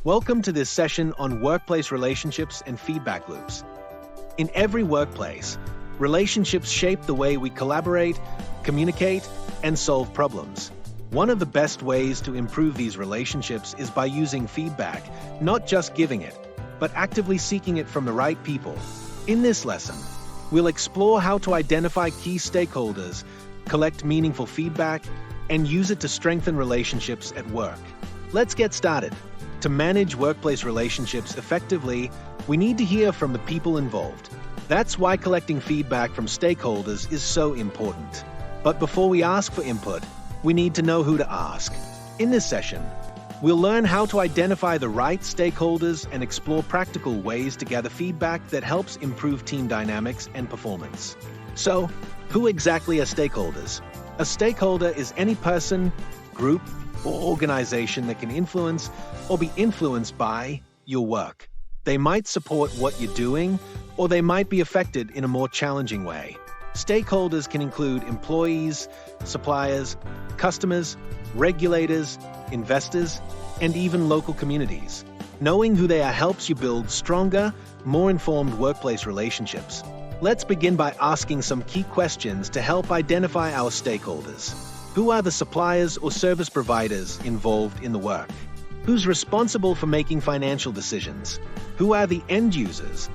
Welcome to this session on workplace relationships and feedback loops. In every workplace, relationships shape the way we collaborate, communicate, and solve problems. One of the best ways to improve these relationships is by using feedback, not just giving it, but actively seeking it from the right people. In this lesson, we'll explore how to identify key stakeholders, collect meaningful feedback, and use it to strengthen relationships at work. Let's get started. To manage workplace relationships effectively, we need to hear from the people involved. That's why collecting feedback from stakeholders is so important. But before we ask for input, we need to know who to ask. In this session, we'll learn how to identify the right stakeholders and explore practical ways to gather feedback that helps improve team dynamics and performance. So, who exactly are stakeholders? A stakeholder is any person, group, or organization that can influence or be influenced by your work. They might support what you're doing, or they might be affected in a more challenging way. Stakeholders can include employees, suppliers, customers, regulators, investors, and even local communities. Knowing who they are helps you build stronger, more informed workplace relationships. Let's begin by asking some key questions to help identify our stakeholders. Who are the suppliers or service providers involved in the work? Who's responsible for making financial decisions? Who are the end users?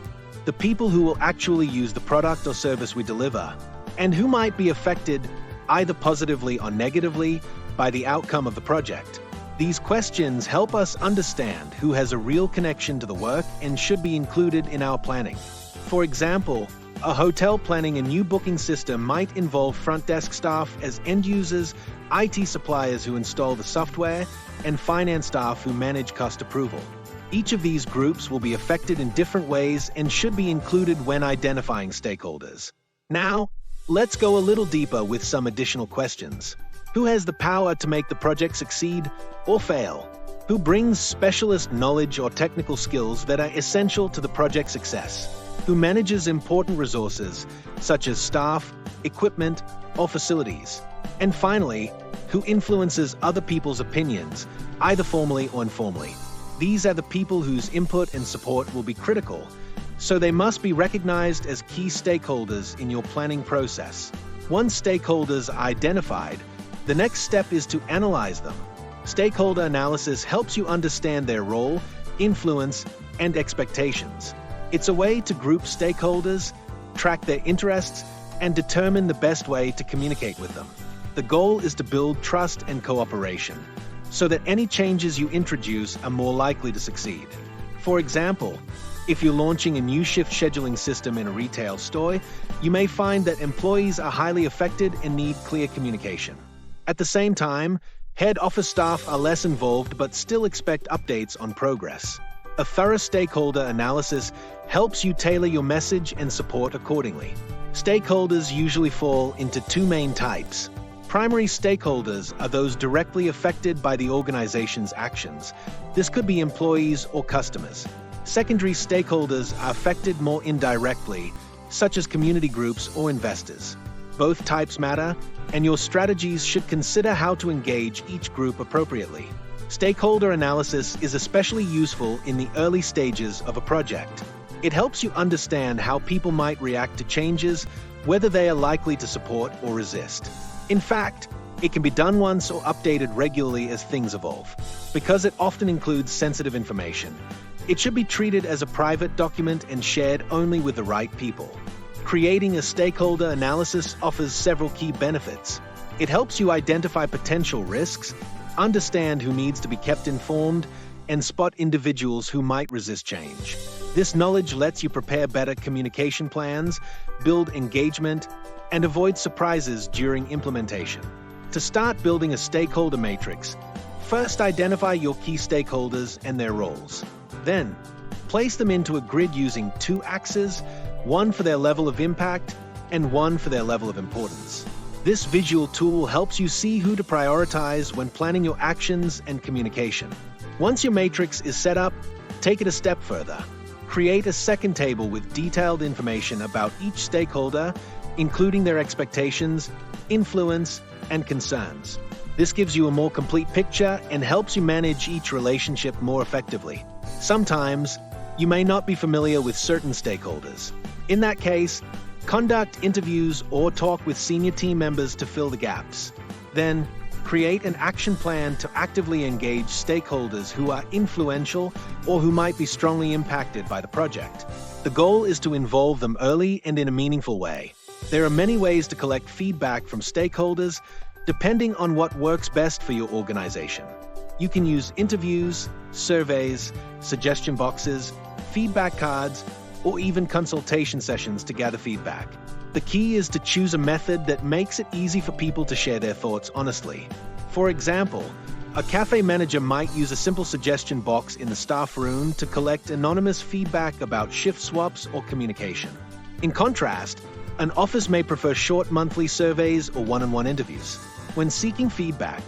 The people who will actually use the product or service we deliver? And who might be affected, either positively or negatively, by the outcome of the project? These questions help us understand who has a real connection to the work and should be included in our planning. For example, a hotel planning a new booking system might involve front desk staff as end users, IT suppliers who install the software, and finance staff who manage cost approval. Each of these groups will be affected in different ways and should be included when identifying stakeholders. Now, let's go a little deeper with some additional questions. Who has the power to make the project succeed or fail? Who brings specialist knowledge or technical skills that are essential to the project's success? Who manages important resources, such as staff, equipment, or facilities? And finally, who influences other people's opinions, either formally or informally? These are the people whose input and support will be critical, so they must be recognized as key stakeholders in your planning process. Once stakeholders are identified, the next step is to analyze them. Stakeholder analysis helps you understand their role, influence, and expectations. It's a way to group stakeholders, track their interests, and determine the best way to communicate with them. The goal is to build trust and cooperation, so that any changes you introduce are more likely to succeed. For example, if you're launching a new shift scheduling system in a retail store, you may find that employees are highly affected and need clear communication. At the same time, head office staff are less involved but still expect updates on progress. A thorough stakeholder analysis helps you tailor your message and support accordingly. Stakeholders usually fall into two main types. Primary stakeholders are those directly affected by the organization's actions. This could be employees or customers. Secondary stakeholders are affected more indirectly, such as community groups or investors. Both types matter, and your strategies should consider how to engage each group appropriately. Stakeholder analysis is especially useful in the early stages of a project. It helps you understand how people might react to changes, whether they are likely to support or resist. In fact, it can be done once or updated regularly as things evolve. Because it often includes sensitive information, it should be treated as a private document and shared only with the right people. Creating a stakeholder analysis offers several key benefits. It helps you identify potential risks, understand who needs to be kept informed, and spot individuals who might resist change. This knowledge lets you prepare better communication plans, build engagement, and avoid surprises during implementation. To start building a stakeholder matrix, first identify your key stakeholders and their roles. Then, place them into a grid using two axes, one for their level of impact and one for their level of importance. This visual tool helps you see who to prioritize when planning your actions and communication. Once your matrix is set up, take it a step further. Create a second table with detailed information about each stakeholder, including their expectations, influence, and concerns. This gives you a more complete picture and helps you manage each relationship more effectively. Sometimes, you may not be familiar with certain stakeholders. In that case, conduct interviews or talk with senior team members to fill the gaps. Then, create an action plan to actively engage stakeholders who are influential or who might be strongly impacted by the project. The goal is to involve them early and in a meaningful way. There are many ways to collect feedback from stakeholders, depending on what works best for your organization. You can use interviews, surveys, suggestion boxes, feedback cards, or even consultation sessions to gather feedback. The key is to choose a method that makes it easy for people to share their thoughts honestly. For example, a cafe manager might use a simple suggestion box in the staff room to collect anonymous feedback about shift swaps or communication. In contrast, an office may prefer short monthly surveys or one-on-one interviews. When seeking feedback,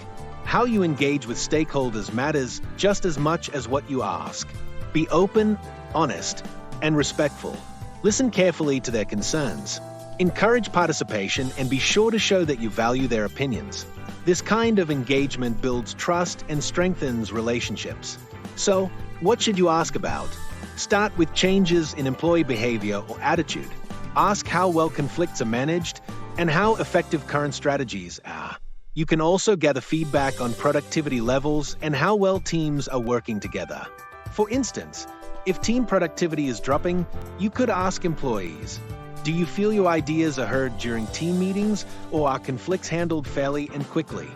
how you engage with stakeholders matters just as much as what you ask. Be open, honest, and respectful. Listen carefully to their concerns. Encourage participation and be sure to show that you value their opinions. This kind of engagement builds trust and strengthens relationships. So, what should you ask about? Start with changes in employee behavior or attitude. Ask how well conflicts are managed and how effective current strategies are. You can also gather feedback on productivity levels and how well teams are working together. For instance, if team productivity is dropping, you could ask employees, do you feel your ideas are heard during team meetings, or are conflicts handled fairly and quickly?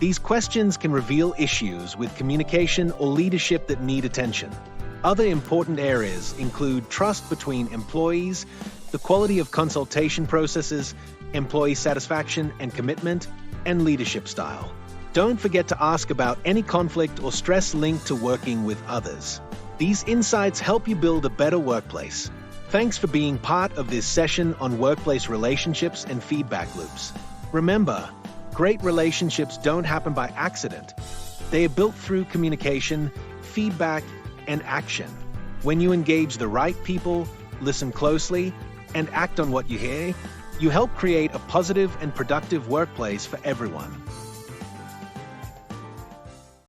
These questions can reveal issues with communication or leadership that need attention. Other important areas include trust between employees, the quality of consultation processes, employee satisfaction and commitment, and leadership style. Don't forget to ask about any conflict or stress linked to working with others. These insights help you build a better workplace. Thanks for being part of this session on workplace relationships and feedback loops. Remember, great relationships don't happen by accident. They are built through communication, feedback, and action. When you engage the right people, listen closely, and act on what you hear, you help create a positive and productive workplace for everyone.